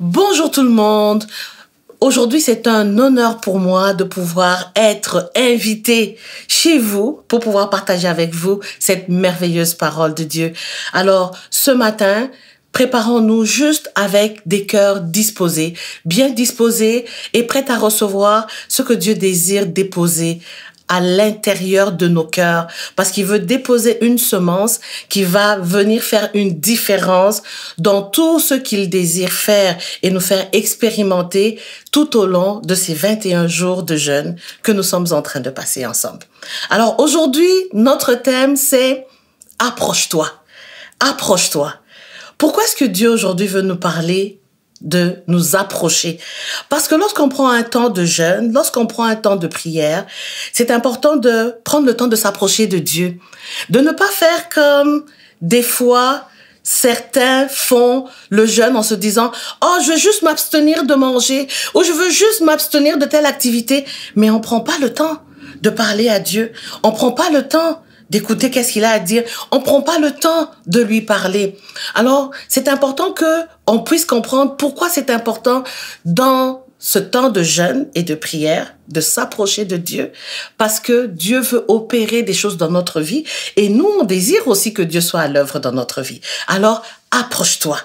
Bonjour tout le monde. Aujourd'hui, c'est un honneur pour moi de pouvoir être invité chez vous pour pouvoir partager avec vous cette merveilleuse parole de Dieu. Alors, ce matin, préparons-nous juste avec des cœurs disposés, bien disposés et prêts à recevoir ce que Dieu désire déposer à l'intérieur de nos cœurs, parce qu'il veut déposer une semence qui va venir faire une différence dans tout ce qu'il désire faire et nous faire expérimenter tout au long de ces 21 jours de jeûne que nous sommes en train de passer ensemble. Alors aujourd'hui, notre thème, c'est « Approche-toi ». Approche-toi. Pourquoi est-ce que Dieu aujourd'hui veut nous parler de nous approcher? Parce que lorsqu'on prend un temps de jeûne, lorsqu'on prend un temps de prière, c'est important de prendre le temps de s'approcher de Dieu. De ne pas faire comme des fois certains font le jeûne en se disant « Oh, je veux juste m'abstenir de manger » ou « Je veux juste m'abstenir de telle activité ». Mais on prend pas le temps de parler à Dieu. On prend pas le temps d'écouter qu'est-ce qu'il a à dire. On prend pas le temps de lui parler. Alors, c'est important que on puisse comprendre pourquoi c'est important dans ce temps de jeûne et de prière de s'approcher de Dieu, parce que Dieu veut opérer des choses dans notre vie et nous, on désire aussi que Dieu soit à l'œuvre dans notre vie. Alors, approche-toi.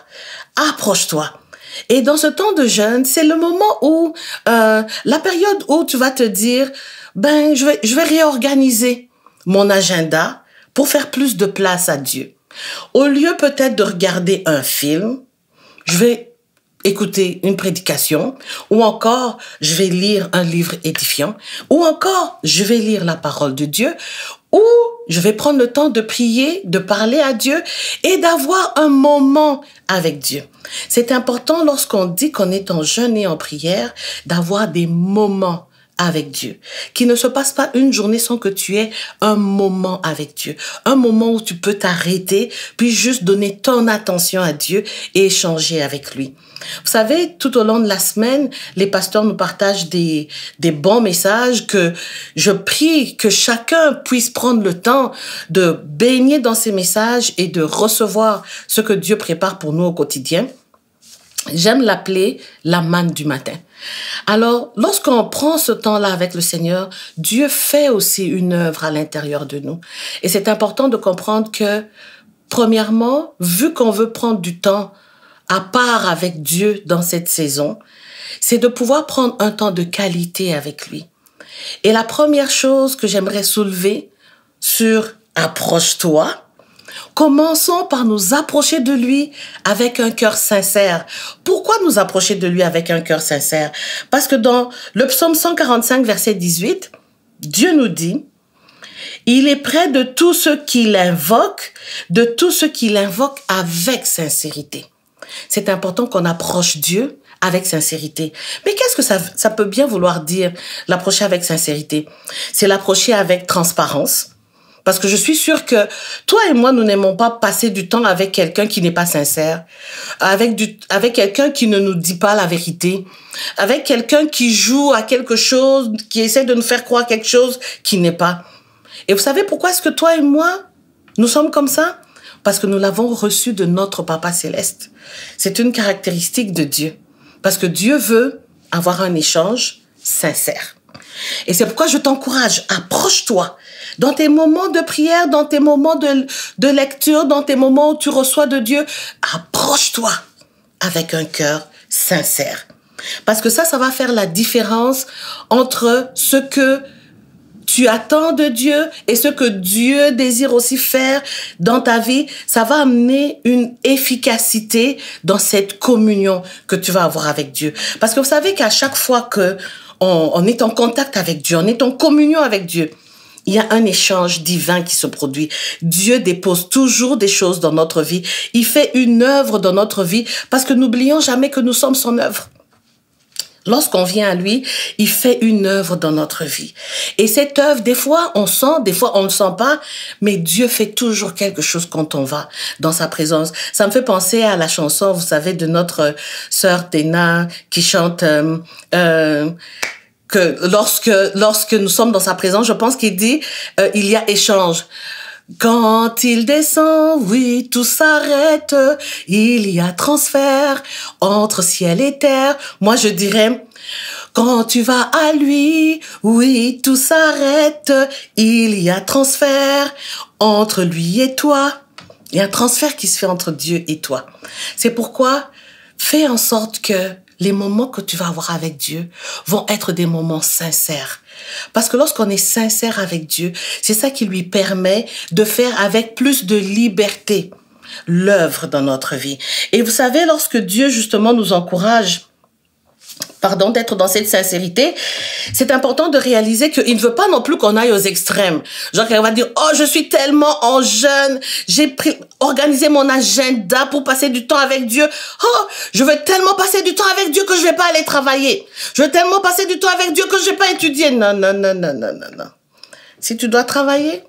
Approche-toi. Et dans ce temps de jeûne, c'est le moment où, la période où tu vas te dire, ben, je vais réorganiser mon agenda pour faire plus de place à Dieu. Au lieu peut-être de regarder un film, je vais écouter une prédication, ou encore je vais lire un livre édifiant, ou encore je vais lire la parole de Dieu, ou je vais prendre le temps de prier, de parler à Dieu et d'avoir un moment avec Dieu. C'est important lorsqu'on dit qu'on est en jeûne et en prière, d'avoir des moments avec Dieu. Qu'il ne se passe pas une journée sans que tu aies un moment avec Dieu. Un moment où tu peux t'arrêter, puis juste donner ton attention à Dieu et échanger avec lui. Vous savez, tout au long de la semaine, les pasteurs nous partagent des bons messages que je prie que chacun puisse prendre le temps de baigner dans ces messages et de recevoir ce que Dieu prépare pour nous au quotidien. J'aime l'appeler la manne du matin. Alors, lorsqu'on prend ce temps-là avec le Seigneur, Dieu fait aussi une œuvre à l'intérieur de nous. Et c'est important de comprendre que, premièrement, vu qu'on veut prendre du temps à part avec Dieu dans cette saison, c'est de pouvoir prendre un temps de qualité avec lui. Et la première chose que j'aimerais soulever sur « approche-toi », commençons par nous approcher de lui avec un cœur sincère. Pourquoi nous approcher de lui avec un cœur sincère? Parce que dans le psaume 145, verset 18, Dieu nous dit « Il est près de tous ceux qui l'invoquent, de tous ceux qui l'invoquent avec sincérité. » C'est important qu'on approche Dieu avec sincérité. Mais qu'est-ce que ça peut bien vouloir dire, l'approcher avec sincérité? C'est l'approcher avec transparence. Parce que je suis sûre que toi et moi, nous n'aimons pas passer du temps avec quelqu'un qui n'est pas sincère, avec quelqu'un qui ne nous dit pas la vérité, avec quelqu'un qui joue à quelque chose, qui essaie de nous faire croire quelque chose qui n'est pas. Et vous savez pourquoi est-ce que toi et moi, nous sommes comme ça? Parce que nous l'avons reçu de notre Papa Céleste. C'est une caractéristique de Dieu. Parce que Dieu veut avoir un échange sincère. Et c'est pourquoi je t'encourage, approche-toi. Dans tes moments de prière, dans tes moments de lecture, dans tes moments où tu reçois de Dieu, approche-toi avec un cœur sincère. Parce que ça va faire la différence entre ce que tu attends de Dieu et ce que Dieu désire aussi faire dans ta vie. Ça va amener une efficacité dans cette communion que tu vas avoir avec Dieu. Parce que vous savez qu'à chaque fois que on est en contact avec Dieu, on est en communion avec Dieu, il y a un échange divin qui se produit. Dieu dépose toujours des choses dans notre vie. Il fait une œuvre dans notre vie parce que n'oublions jamais que nous sommes son œuvre. Lorsqu'on vient à lui, il fait une œuvre dans notre vie. Et cette œuvre, des fois, on sent, des fois, on ne sent pas, mais Dieu fait toujours quelque chose quand on va dans sa présence. Ça me fait penser à la chanson, vous savez, de notre sœur Téna qui chante que lorsque nous sommes dans sa présence, je pense qu'il dit il y a échange. Quand il descend, oui, tout s'arrête. Il y a transfert entre entre ciel et terre. Moi, je dirais, quand tu vas à lui, oui, tout s'arrête. Il y a transfert entre lui et toi. Il y a un transfert qui se fait entre Dieu et toi. C'est pourquoi, fais en sorte que les moments que tu vas avoir avec Dieu vont être des moments sincères. Parce que lorsqu'on est sincère avec Dieu, c'est ça qui lui permet de faire avec plus de liberté l'œuvre dans notre vie. Et vous savez, lorsque Dieu justement nous encourage, d'être dans cette sincérité, c'est important de réaliser qu'il ne veut pas non plus qu'on aille aux extrêmes. Genre qu'on va dire, oh, je suis tellement en jeûne, j'ai organisé mon agenda pour passer du temps avec Dieu. Oh, je veux tellement passer du temps avec Dieu que je vais pas aller travailler. Je veux tellement passer du temps avec Dieu que je vais pas étudier. Non, non, non, non, non, non, non. Si tu dois travailler,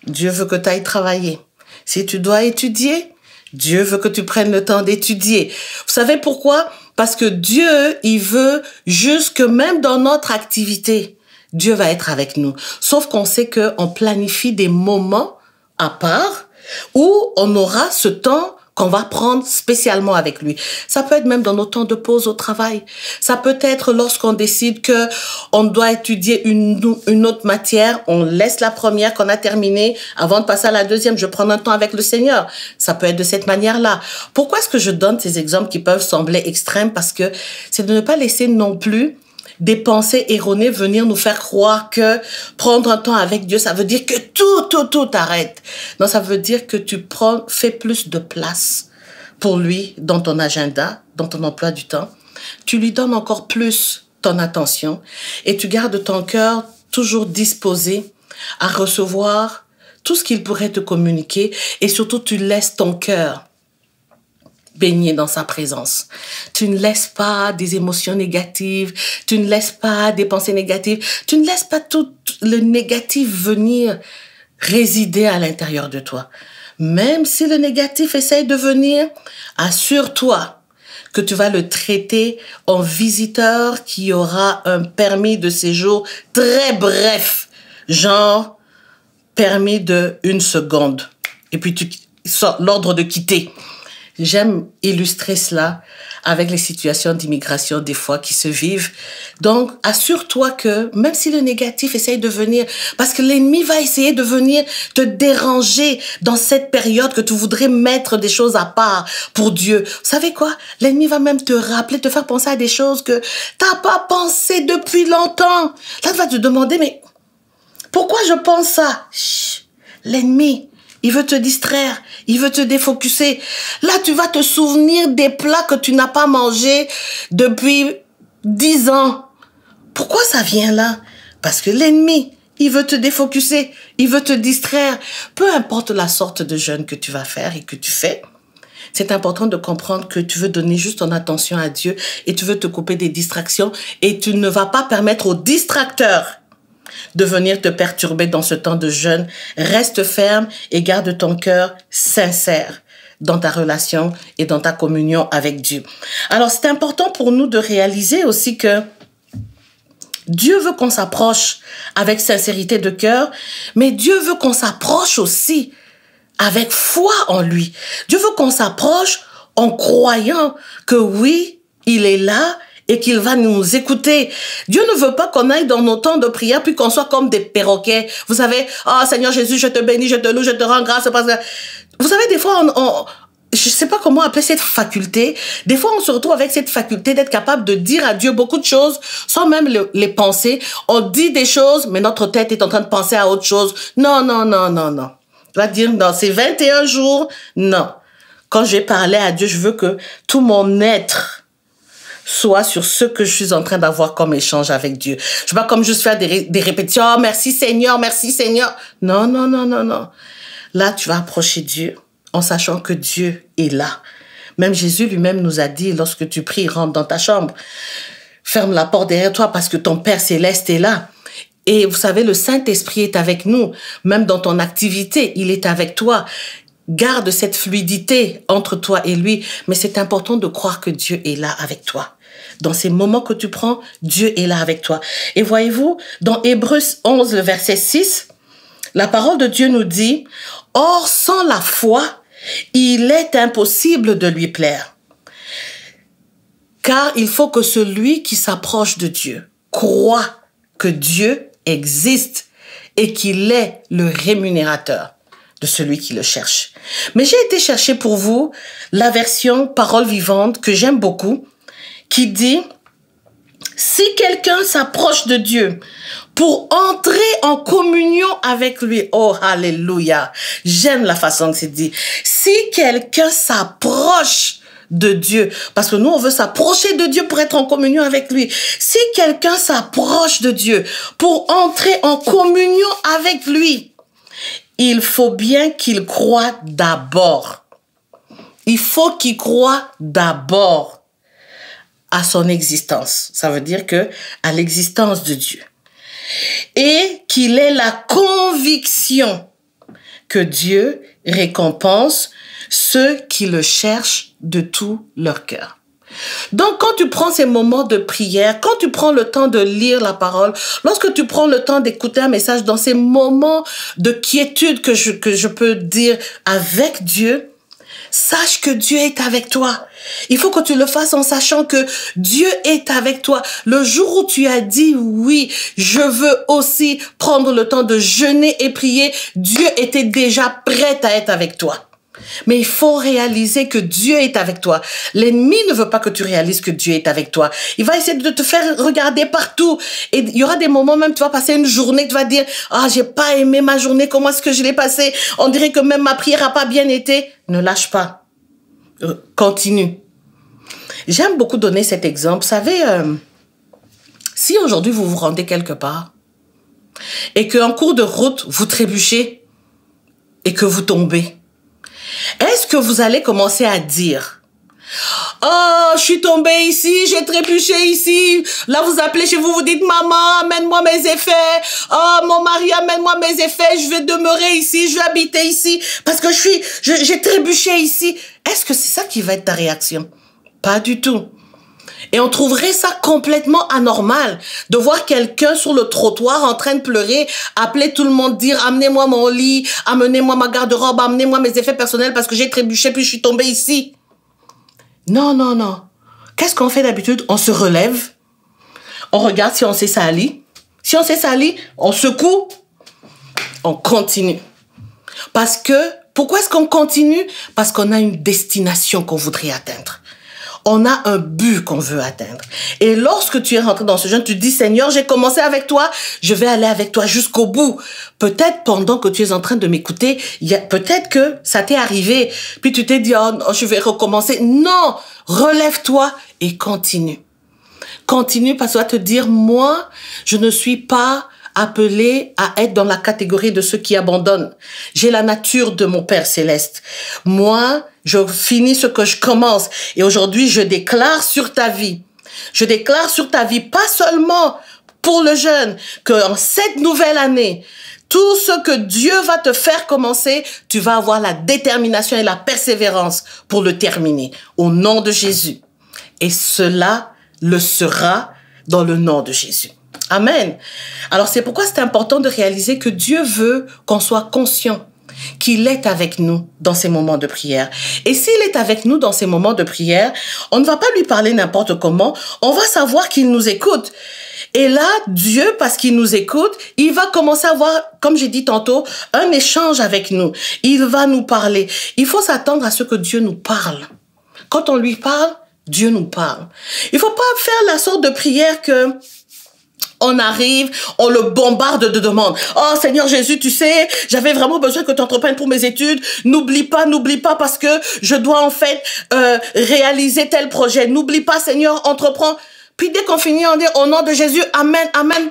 Dieu veut que tu ailles travailler. Si tu dois étudier, Dieu veut que tu prennes le temps d'étudier. Vous savez pourquoi? Parce que Dieu, il veut juste que même dans notre activité, Dieu va être avec nous. Sauf qu'on sait qu'on planifie des moments à part où on aura ce temps qu'on va prendre spécialement avec lui. Ça peut être même dans nos temps de pause au travail. Ça peut être lorsqu'on décide que on doit étudier une autre matière, on laisse la première qu'on a terminée avant de passer à la deuxième. Je prends un temps avec le Seigneur. Ça peut être de cette manière-là. Pourquoi est-ce que je donne ces exemples qui peuvent sembler extrêmes? Parce que c'est de ne pas laisser non plus des pensées erronées venir nous faire croire que prendre un temps avec Dieu, ça veut dire que tout arrête. Non, ça veut dire que fais plus de place pour lui dans ton agenda, dans ton emploi du temps. Tu lui donnes encore plus ton attention et tu gardes ton cœur toujours disposé à recevoir tout ce qu'il pourrait te communiquer et surtout tu laisses ton cœur baigner dans sa présence. Tu ne laisses pas des émotions négatives, tu ne laisses pas des pensées négatives, tu ne laisses pas tout le négatif venir résider à l'intérieur de toi. Même si le négatif essaye de venir, assure-toi que tu vas le traiter en visiteur qui aura un permis de séjour très bref, genre permis de 1 seconde. Et puis tu sors l'ordre de quitter. J'aime illustrer cela avec les situations d'immigration des fois qui se vivent. Donc, assure-toi que même si le négatif essaye de venir, parce que l'ennemi va essayer de venir te déranger dans cette période que tu voudrais mettre des choses à part pour Dieu. Vous savez quoi? L'ennemi va même te rappeler, te faire penser à des choses que t'as pas pensé depuis longtemps. Là, tu vas te demander, mais pourquoi je pense ça? Chut, l'ennemi, il veut te distraire, il veut te défocuser. Là, tu vas te souvenir des plats que tu n'as pas mangés depuis 10 ans. Pourquoi ça vient là? Parce que l'ennemi, il veut te défocuser, il veut te distraire. Peu importe la sorte de jeûne que tu vas faire et que tu fais, c'est important de comprendre que tu veux donner juste ton attention à Dieu et tu veux te couper des distractions et tu ne vas pas permettre aux distracteurs de venir te perturber dans ce temps de jeûne. Reste ferme et garde ton cœur sincère dans ta relation et dans ta communion avec Dieu. Alors, c'est important pour nous de réaliser aussi que Dieu veut qu'on s'approche avec sincérité de cœur, mais Dieu veut qu'on s'approche aussi avec foi en lui. Dieu veut qu'on s'approche en croyant que oui, il est là et qu'il va nous écouter. Dieu ne veut pas qu'on aille dans nos temps de prière puis qu'on soit comme des perroquets. Vous savez, oh Seigneur Jésus, je te bénis, je te loue, je te rends grâce parce que... Vous savez, des fois, je sais pas comment appeler cette faculté. Des fois, on se retrouve avec cette faculté d'être capable de dire à Dieu beaucoup de choses sans même les penser. On dit des choses, mais notre tête est en train de penser à autre chose. Non, non, non, non, non. Je vais dire, dans ces 21 jours, non. Quand j'ai parlé à Dieu, je veux que tout mon être soit sur ce que je suis en train d'avoir comme échange avec Dieu. Je ne vais pas comme juste faire des répétitions. Oh, merci Seigneur, merci Seigneur. Non, non, non, non, non. Là, tu vas approcher Dieu en sachant que Dieu est là. Même Jésus lui-même nous a dit, lorsque tu pries, rentre dans ta chambre. Ferme la porte derrière toi parce que ton Père Céleste est là. Et vous savez, le Saint-Esprit est avec nous. Même dans ton activité, il est avec toi. Garde cette fluidité entre toi et lui. Mais c'est important de croire que Dieu est là avec toi. Dans ces moments que tu prends, Dieu est là avec toi. Et voyez-vous, dans Hébreux 11, le verset 6, la parole de Dieu nous dit, « Or, sans la foi, il est impossible de lui plaire. » Car il faut que celui qui s'approche de Dieu croit que Dieu existe et qu'il est le rémunérateur de celui qui le cherche. Mais j'ai été chercher pour vous la version Parole vivante que j'aime beaucoup, qui dit « Si quelqu'un s'approche de Dieu pour entrer en communion avec lui, oh alléluia, j'aime la façon que c'est dit. Si quelqu'un s'approche de Dieu, parce que nous on veut s'approcher de Dieu pour être en communion avec lui. Si quelqu'un s'approche de Dieu pour entrer en communion avec lui, il faut bien qu'il croie d'abord. Il faut qu'il croie d'abord à son existence. Ça veut dire que à l'existence de Dieu. Et qu'il ait la conviction que Dieu récompense ceux qui le cherchent de tout leur cœur. Donc, quand tu prends ces moments de prière, quand tu prends le temps de lire la parole, lorsque tu prends le temps d'écouter un message dans ces moments de quiétude que je peux dire avec Dieu, sache que Dieu est avec toi. Il faut que tu le fasses en sachant que Dieu est avec toi. Le jour où tu as dit oui, je veux aussi prendre le temps de jeûner et prier, Dieu était déjà prêt à être avec toi. Mais il faut réaliser que Dieu est avec toi. L'ennemi ne veut pas que tu réalises que Dieu est avec toi. Il va essayer de te faire regarder partout. Et il y aura des moments même, tu vas passer une journée, tu vas dire, ah, j'ai pas aimé ma journée, comment est-ce que je l'ai passée? On dirait que même ma prière a pas bien été. Ne lâche pas. Continue. J'aime beaucoup donner cet exemple. Vous savez, si aujourd'hui vous vous rendez quelque part et qu'en cours de route, vous trébuchez et que vous tombez, est-ce que vous allez commencer à dire « Oh, je suis tombée ici, j'ai trébuché ici. » Là, vous appelez chez vous, vous dites « Maman, amène-moi mes effets. Oh, mon mari, amène-moi mes effets. Je vais demeurer ici, je vais habiter ici parce que j'ai trébuché ici. » Est-ce que c'est ça qui va être ta réaction? Pas du tout. Et on trouverait ça complètement anormal de voir quelqu'un sur le trottoir en train de pleurer, appeler tout le monde, dire « Amenez-moi mon lit, amenez-moi ma garde-robe, amenez-moi mes effets personnels parce que j'ai trébuché puis je suis tombée ici. » Non, non, non. Qu'est-ce qu'on fait d'habitude? On se relève, on regarde si on s'est sali. Si on s'est sali, on secoue, on continue. Parce que, pourquoi est-ce qu'on continue? Parce qu'on a une destination qu'on voudrait atteindre. On a un but qu'on veut atteindre. Et lorsque tu es rentré dans ce jeûne, tu dis, Seigneur, j'ai commencé avec toi, je vais aller avec toi jusqu'au bout. Peut-être pendant que tu es en train de m'écouter, peut-être que ça t'est arrivé, puis tu t'es dit, oh, je vais recommencer. Non, relève-toi et continue. Continue parce que tu vas te dire, moi, je ne suis pas appelé à être dans la catégorie de ceux qui abandonnent. J'ai la nature de mon Père Céleste. Moi, je finis ce que je commence. Et aujourd'hui, je déclare sur ta vie. Je déclare sur ta vie, pas seulement pour le jeûne, qu'en cette nouvelle année, tout ce que Dieu va te faire commencer, tu vas avoir la détermination et la persévérance pour le terminer. Au nom de Jésus. Et cela le sera dans le nom de Jésus. Amen. Alors, c'est pourquoi c'est important de réaliser que Dieu veut qu'on soit conscient qu'il est avec nous dans ces moments de prière. Et s'il est avec nous dans ces moments de prière, on ne va pas lui parler n'importe comment, on va savoir qu'il nous écoute. Et là, Dieu, parce qu'il nous écoute, il va commencer à avoir, comme j'ai dit tantôt, un échange avec nous. Il va nous parler. Il faut s'attendre à ce que Dieu nous parle. Quand on lui parle, Dieu nous parle. Il faut pas faire la sorte de prière que on arrive, on le bombarde de demandes. Oh Seigneur Jésus, tu sais, j'avais vraiment besoin que tu entreprennes pour mes études. N'oublie pas parce que je dois en fait réaliser tel projet. N'oublie pas Seigneur, entreprends. Puis dès qu'on finit, on dit au nom de Jésus, amen, amen,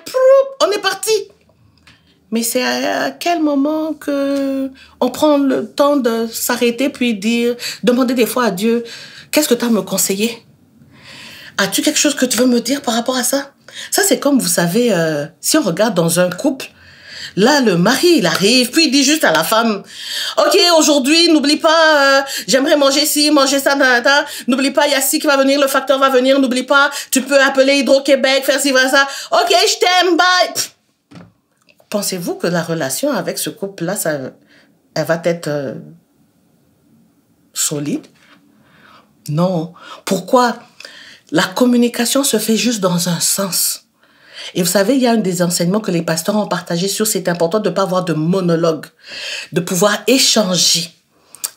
on est parti. Mais c'est à quel moment que on prend le temps de s'arrêter puis demander des fois à Dieu, qu'est-ce que tu as à me conseiller? As-tu quelque chose que tu veux me dire par rapport à ça? Ça, c'est comme, vous savez, si on regarde dans un couple, là, le mari, il arrive, puis il dit juste à la femme, « Ok, aujourd'hui, n'oublie pas, j'aimerais manger ci, manger ça, n'oublie pas, il y a ci qui va venir, le facteur va venir, n'oublie pas, tu peux appeler Hydro-Québec, faire ci, faire ça. Ok, je t'aime, bye. » Pensez-vous que la relation avec ce couple-là, elle va être solide? Non. Pourquoi? la communication se fait juste dans un sens. Et vous savez, il y a un des enseignements que les pasteurs ont partagé sur c'est important de ne pas avoir de monologue, de pouvoir échanger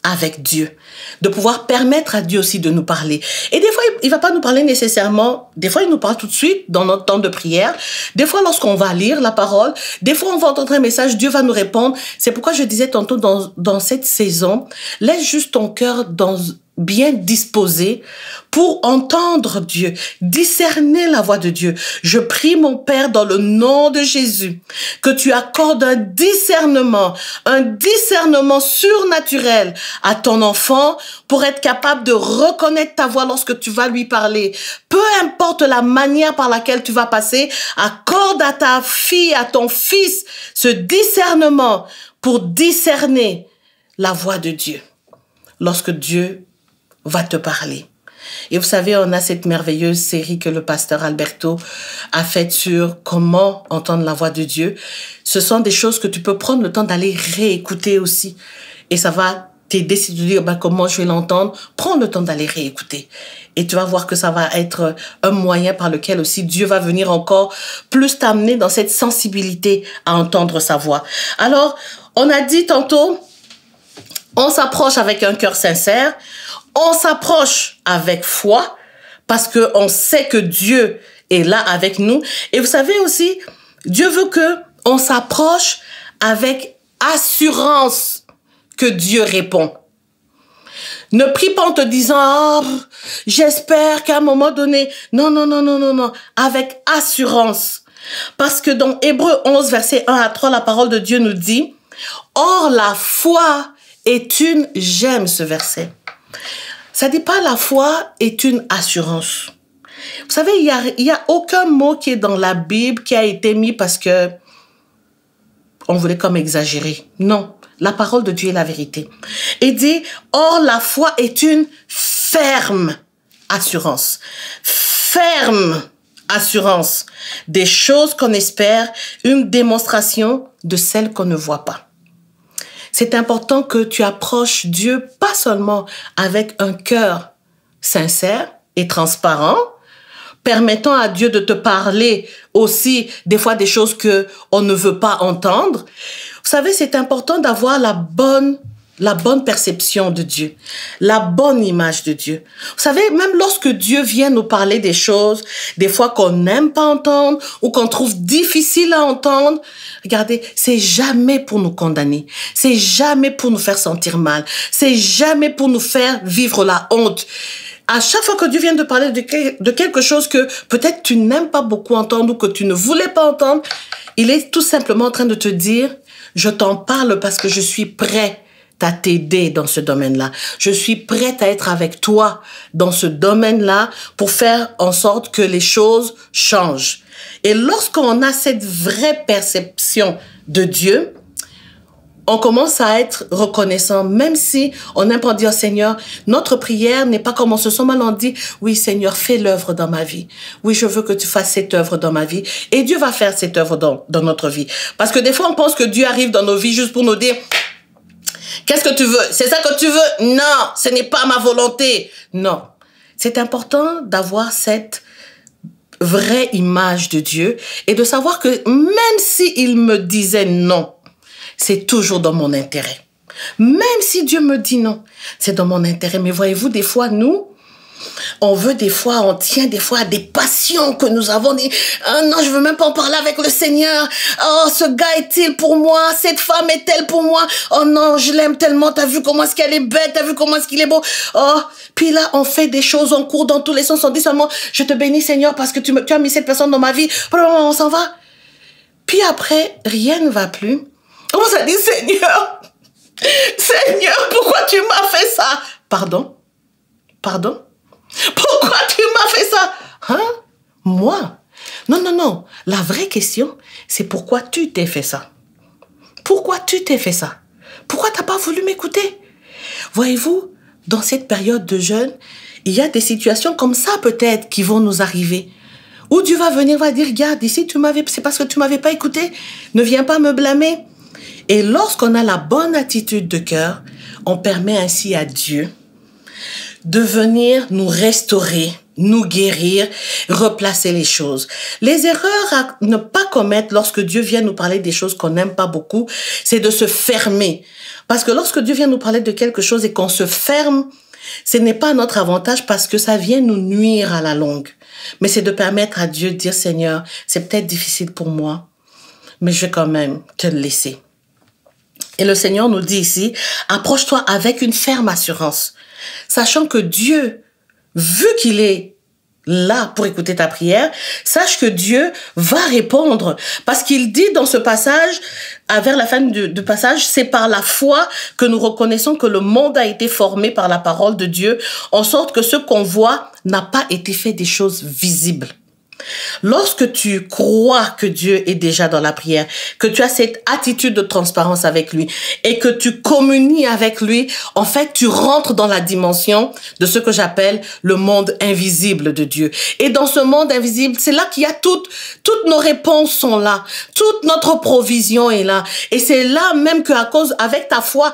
avec Dieu, de pouvoir permettre à Dieu aussi de nous parler. Et des fois, il va pas nous parler nécessairement, des fois, il nous parle tout de suite dans notre temps de prière, des fois, lorsqu'on va lire la parole, des fois, on va entendre un message, Dieu va nous répondre. C'est pourquoi je disais tantôt dans cette saison, laisse juste ton cœur bien disposé pour entendre Dieu, discerner la voix de Dieu. Je prie, mon Père, dans le nom de Jésus, que tu accordes un discernement surnaturel à ton enfant pour être capable de reconnaître ta voix lorsque tu vas lui parler. Peu importe la manière par laquelle tu vas passer, accorde à ta fille, à ton fils, ce discernement pour discerner la voix de Dieu. Lorsque Dieu va te parler. Et vous savez, on a cette merveilleuse série que le pasteur Alberto a faite sur comment entendre la voix de Dieu. Ce sont des choses que tu peux prendre le temps d'aller réécouter aussi. Et ça va t'aider si tu dis comment je vais l'entendre. Prends le temps d'aller réécouter. Et tu vas voir que ça va être un moyen par lequel aussi Dieu va venir encore plus t'amener dans cette sensibilité à entendre sa voix. Alors, on a dit tantôt, on s'approche avec un cœur sincère. On s'approche avec foi parce que on sait que Dieu est là avec nous. Et vous savez aussi, Dieu veut que on s'approche avec assurance que Dieu répond. Ne prie pas en te disant, j'espère qu'à un moment donné, non. Avec assurance. Parce que dans Hébreux 11, verset 1 à 3, la parole de Dieu nous dit, or la foi est une, j'aime ce verset. Ça dit pas la foi est une assurance. Vous savez, il y a aucun mot qui est dans la Bible qui a été mis parce que on voulait comme exagérer. Non, la parole de Dieu est la vérité. Il dit, or la foi est une ferme assurance. Ferme assurance des choses qu'on espère, une démonstration de celles qu'on ne voit pas. C'est important que tu approches Dieu pas seulement avec un cœur sincère et transparent, permettant à Dieu de te parler aussi des fois des choses que on ne veut pas entendre. Vous savez, c'est important d'avoir la bonne perception de Dieu, la bonne image de Dieu. Vous savez, même lorsque Dieu vient nous parler des choses, des fois qu'on n'aime pas entendre ou qu'on trouve difficile à entendre, regardez, c'est jamais pour nous condamner, c'est jamais pour nous faire sentir mal, c'est jamais pour nous faire vivre la honte. À chaque fois que Dieu vient de parler de quelque chose que peut-être tu n'aimes pas beaucoup entendre ou que tu ne voulais pas entendre, il est tout simplement en train de te dire, je t'en parle parce que je suis prêt à t'aider dans ce domaine-là. Je suis prête à être avec toi dans ce domaine-là pour faire en sorte que les choses changent. Et lorsqu'on a cette vraie perception de Dieu, on commence à être reconnaissant, même si on aime pas dire, Seigneur, notre prière n'est pas comme on se sent mal, on dit, oui, Seigneur, fais l'œuvre dans ma vie. Oui, je veux que tu fasses cette œuvre dans ma vie. Et Dieu va faire cette œuvre dans notre vie. Parce que des fois, on pense que Dieu arrive dans nos vies juste pour nous dire, qu'est-ce que tu veux? C'est ça que tu veux? Non, ce n'est pas ma volonté. Non. C'est important d'avoir cette vraie image de Dieu et de savoir que même s'il me disait non, c'est toujours dans mon intérêt. Même si Dieu me dit non, c'est dans mon intérêt. Mais voyez-vous, des fois, nous, on tient des fois à des passions que nous avons dit, oh non, je veux même pas en parler avec le Seigneur. Oh, ce gars est-il pour moi? Cette femme est-elle pour moi? Oh non, je l'aime tellement. T'as vu comment est-ce qu'elle est belle? T'as vu comment est-ce qu'il est beau? Oh, puis là, on fait des choses, on court dans tous les sens. On dit seulement, je te bénis Seigneur parce que tu as mis cette personne dans ma vie. On s'en va. Puis après, rien ne va plus. On s'est dit, Seigneur, pourquoi tu m'as fait ça? Pardon? Pourquoi tu m'as fait ça? Hein? Moi? Non. La vraie question, c'est pourquoi tu t'es fait ça? Pourquoi tu t'es fait ça? Pourquoi t'as pas voulu m'écouter? Voyez-vous, dans cette période de jeûne, il y a des situations comme ça peut-être qui vont nous arriver. Où Dieu va venir, va dire, regarde, ici, c'est parce que tu m'avais pas écouté. Ne viens pas me blâmer. Et lorsqu'on a la bonne attitude de cœur, on permet ainsi à Dieu de venir nous restaurer nous guérir, replacer les choses. Les erreurs à ne pas commettre lorsque Dieu vient nous parler des choses qu'on n'aime pas beaucoup, c'est de se fermer. Parce que lorsque Dieu vient nous parler de quelque chose et qu'on se ferme, ce n'est pas notre avantage parce que ça vient nous nuire à la longue. Mais c'est de permettre à Dieu de dire, Seigneur, c'est peut-être difficile pour moi, mais je vais quand même te le laisser. Et le Seigneur nous dit ici, approche-toi avec une ferme assurance, sachant que Dieu, vu qu'il est là pour écouter ta prière, sache que Dieu va répondre. Parce qu'il dit dans ce passage, vers la fin du passage, c'est par la foi que nous reconnaissons que le monde a été formé par la parole de Dieu, en sorte que ce qu'on voit n'a pas été fait des choses visibles. Lorsque tu crois que Dieu est déjà dans la prière, que tu as cette attitude de transparence avec lui et que tu communies avec lui, en fait, tu rentres dans la dimension de ce que j'appelle le monde invisible de Dieu. Et dans ce monde invisible, c'est là qu'il y a toutes nos réponses sont là. Toute notre provision est là. Et c'est là même qu'à cause, avec ta foi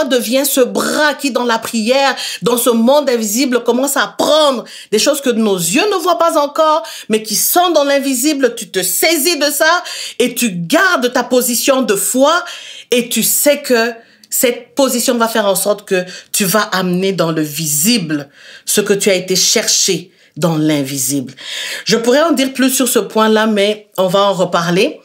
devient ce bras qui, dans la prière, dans ce monde invisible, commence à prendre des choses que nos yeux ne voient pas encore, mais qui sont dans l'invisible. Tu te saisis de ça et tu gardes ta position de foi et tu sais que cette position va faire en sorte que tu vas amener dans le visible ce que tu as été chercher dans l'invisible. Je pourrais en dire plus sur ce point-là, mais on va en reparler.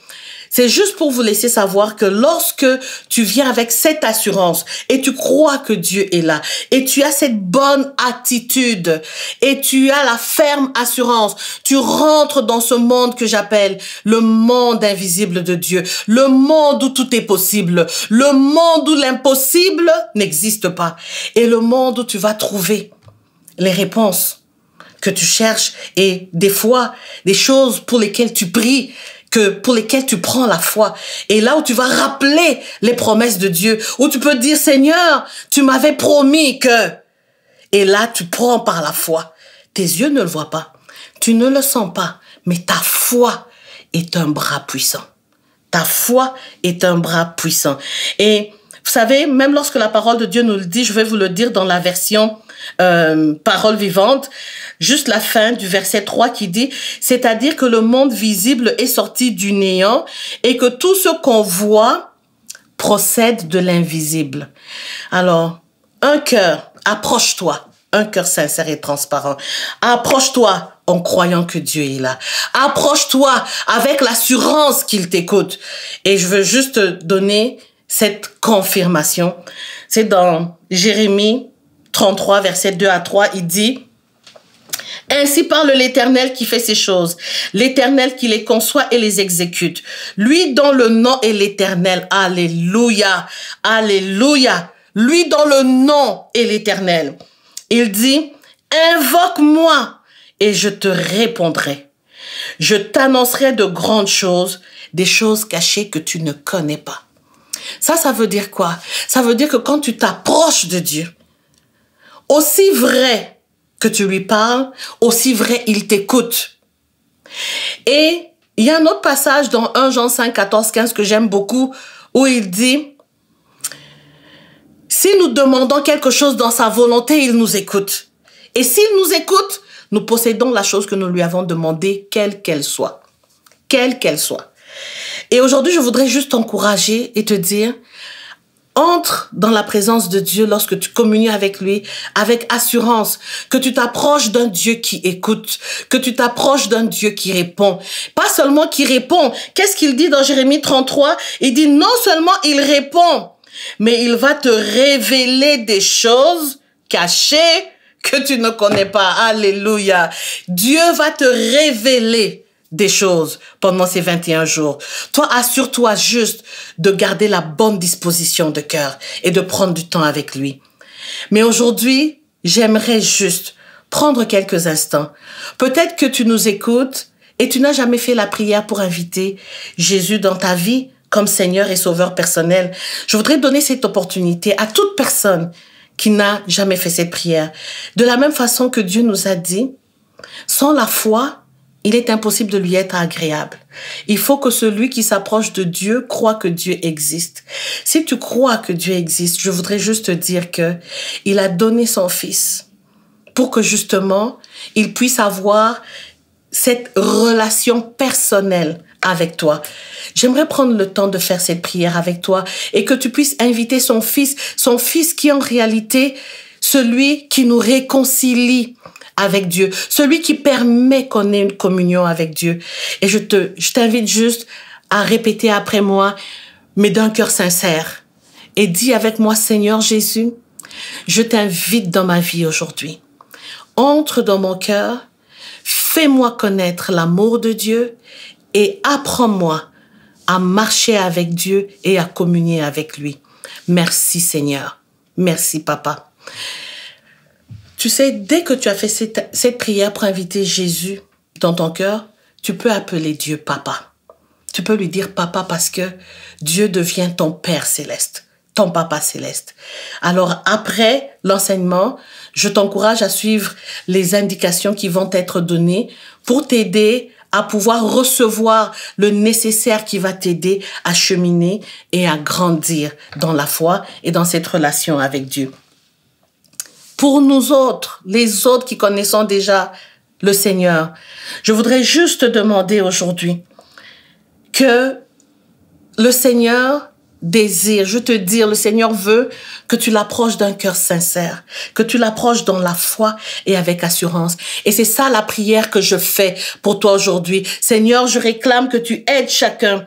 C'est juste pour vous laisser savoir que lorsque tu viens avec cette assurance et tu crois que Dieu est là et tu as cette bonne attitude et tu as la ferme assurance, tu rentres dans ce monde que j'appelle le monde invisible de Dieu, le monde où tout est possible, le monde où l'impossible n'existe pas et le monde où tu vas trouver les réponses que tu cherches et des fois des choses pour lesquelles tu pries, pour lesquelles tu prends la foi. Et là où tu vas rappeler les promesses de Dieu, où tu peux dire, Seigneur, tu m'avais promis que... Et là, tu prends par la foi. Tes yeux ne le voient pas. Tu ne le sens pas. Mais ta foi est un bras puissant. Ta foi est un bras puissant. Et vous savez, même lorsque la parole de Dieu nous le dit, je vais vous le dire dans la version parole vivante, juste la fin du verset 3 qui dit, c'est-à-dire que le monde visible est sorti du néant et que tout ce qu'on voit procède de l'invisible. Alors, un cœur, approche-toi, un cœur sincère et transparent. Approche-toi en croyant que Dieu est là. Approche-toi avec l'assurance qu'il t'écoute. Et je veux juste donner cette confirmation. C'est dans Jérémie 33, versets 2 à 3, il dit, « Ainsi parle l'Éternel qui fait ces choses, l'Éternel qui les conçoit et les exécute. Lui dont le nom est l'Éternel. » Alléluia, alléluia. Lui dont le nom est l'Éternel. Il dit, « Invoque-moi et je te répondrai. Je t'annoncerai de grandes choses, des choses cachées que tu ne connais pas. » Ça veut dire quoi? Ça veut dire que quand tu t'approches de Dieu, aussi vrai que tu lui parles, aussi vrai il t'écoute. Et il y a un autre passage dans 1 Jean 5, 14, 15 que j'aime beaucoup, où il dit, si nous demandons quelque chose dans sa volonté, il nous écoute. Et s'il nous écoute, nous possédons la chose que nous lui avons demandée, quelle qu'elle soit. Quelle qu'elle soit. Et aujourd'hui, je voudrais juste t'encourager et te dire, entre dans la présence de Dieu lorsque tu communies avec lui, avec assurance, que tu t'approches d'un Dieu qui écoute, que tu t'approches d'un Dieu qui répond. Pas seulement qui répond. Qu'est-ce qu'il dit dans Jérémie 33? Il dit non seulement il répond, mais il va te révéler des choses cachées que tu ne connais pas. Alléluia. Dieu va te révéler des choses pendant ces 21 jours. Toi, assure-toi juste de garder la bonne disposition de cœur et de prendre du temps avec lui. Mais aujourd'hui, j'aimerais juste prendre quelques instants. Peut-être que tu nous écoutes et tu n'as jamais fait la prière pour inviter Jésus dans ta vie comme Seigneur et Sauveur personnel. Je voudrais donner cette opportunité à toute personne qui n'a jamais fait cette prière. De la même façon que Dieu nous a dit, sans la foi, il est impossible de lui être agréable. Il faut que celui qui s'approche de Dieu croit que Dieu existe. Si tu crois que Dieu existe, je voudrais juste te dire que il a donné son Fils pour que justement, il puisse avoir cette relation personnelle avec toi. J'aimerais prendre le temps de faire cette prière avec toi et que tu puisses inviter son fils qui est en réalité celui qui nous réconcilie avec Dieu, celui qui permet qu'on ait une communion avec Dieu. Et je t'invite juste à répéter après moi, mais d'un cœur sincère. Et dis avec moi, Seigneur Jésus, je t'invite dans ma vie aujourd'hui. Entre dans mon cœur, fais-moi connaître l'amour de Dieu et apprends-moi à marcher avec Dieu et à communier avec lui. Merci Seigneur. Merci Papa. Tu sais, dès que tu as fait cette prière pour inviter Jésus dans ton cœur, tu peux appeler Dieu Papa. Tu peux lui dire Papa parce que Dieu devient ton Père céleste, ton Papa céleste. Alors après l'enseignement, je t'encourage à suivre les indications qui vont être données pour t'aider à pouvoir recevoir le nécessaire qui va t'aider à cheminer et à grandir dans la foi et dans cette relation avec Dieu. Pour nous autres, les autres qui connaissons déjà le Seigneur, je voudrais juste te demander aujourd'hui que le Seigneur désire, je te dis, le Seigneur veut que tu l'approches d'un cœur sincère, que tu l'approches dans la foi et avec assurance. Et c'est ça la prière que je fais pour toi aujourd'hui. Seigneur, je réclame que tu aides chacun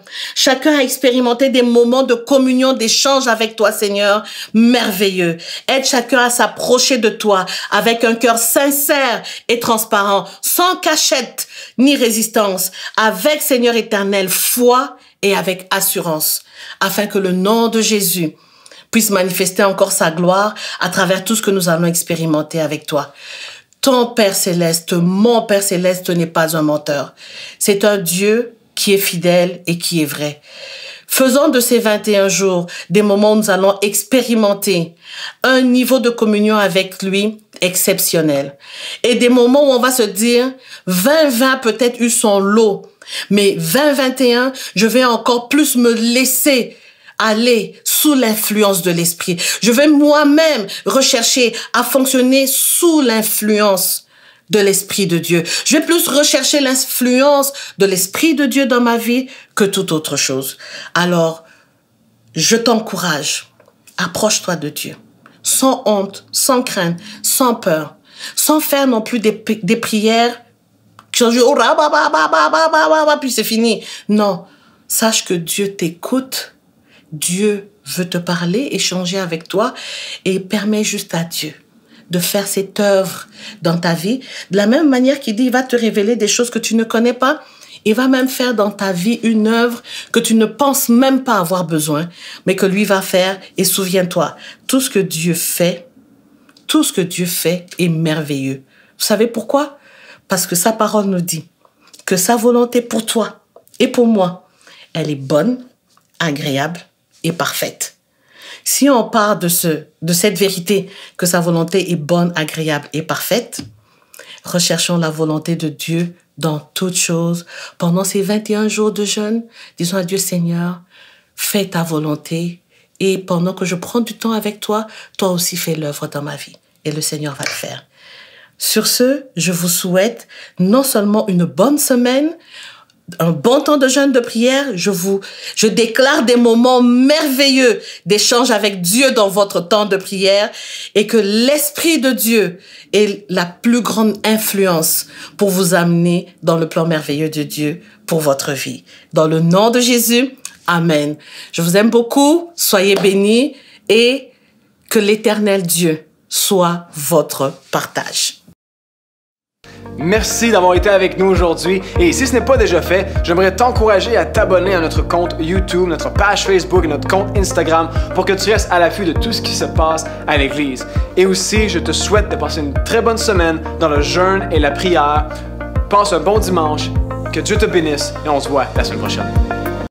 à expérimenter des moments de communion, d'échange avec toi, Seigneur, merveilleux. Aide chacun à s'approcher de toi avec un cœur sincère et transparent, sans cachette ni résistance, avec, Seigneur éternel, foi et avec assurance, afin que le nom de Jésus puisse manifester encore sa gloire à travers tout ce que nous allons expérimenter avec toi. Ton Père céleste, mon Père céleste n'est pas un menteur. C'est un Dieu qui est fidèle et qui est vrai. Faisons de ces 21 jours des moments où nous allons expérimenter un niveau de communion avec lui exceptionnel. Et des moments où on va se dire, 2020 peut-être eu son lot, mais 2021, je vais encore plus me laisser aller sous l'influence de l'esprit. Je vais moi-même rechercher à fonctionner sous l'influence de l'Esprit de Dieu. Je vais plus rechercher l'influence de l'Esprit de Dieu dans ma vie que toute autre chose. Alors, je t'encourage, approche-toi de Dieu, sans honte, sans crainte, sans peur, sans faire non plus des prières puis c'est fini. Non, sache que Dieu t'écoute, Dieu veut te parler, échanger avec toi et permet juste à Dieu de faire cette œuvre dans ta vie. De la même manière qu'il dit, il va te révéler des choses que tu ne connais pas. Il va même faire dans ta vie une œuvre que tu ne penses même pas avoir besoin, mais que lui va faire. Et souviens-toi, tout ce que Dieu fait est merveilleux. Vous savez pourquoi? Parce que sa parole nous dit que sa volonté pour toi et pour moi, elle est bonne, agréable et parfaite. Si on part de cette vérité que sa volonté est bonne, agréable et parfaite, recherchons la volonté de Dieu dans toutes choses. Pendant ces 21 jours de jeûne, disons à Dieu, Seigneur, fais ta volonté et pendant que je prends du temps avec toi, toi aussi fais l'œuvre dans ma vie et le Seigneur va le faire. Sur ce, je vous souhaite non seulement une bonne semaine, un bon temps de jeûne de prière, je déclare des moments merveilleux d'échange avec Dieu dans votre temps de prière et que l'Esprit de Dieu ait la plus grande influence pour vous amener dans le plan merveilleux de Dieu pour votre vie. Dans le nom de Jésus, Amen. Je vous aime beaucoup, soyez bénis et que l'Éternel Dieu soit votre partage. Merci d'avoir été avec nous aujourd'hui et si ce n'est pas déjà fait, j'aimerais t'encourager à t'abonner à notre compte YouTube, notre page Facebook et notre compte Instagram pour que tu restes à l'affût de tout ce qui se passe à l'Église. Et aussi, je te souhaite de passer une très bonne semaine dans le jeûne et la prière. Passe un bon dimanche, que Dieu te bénisse et on se voit la semaine prochaine.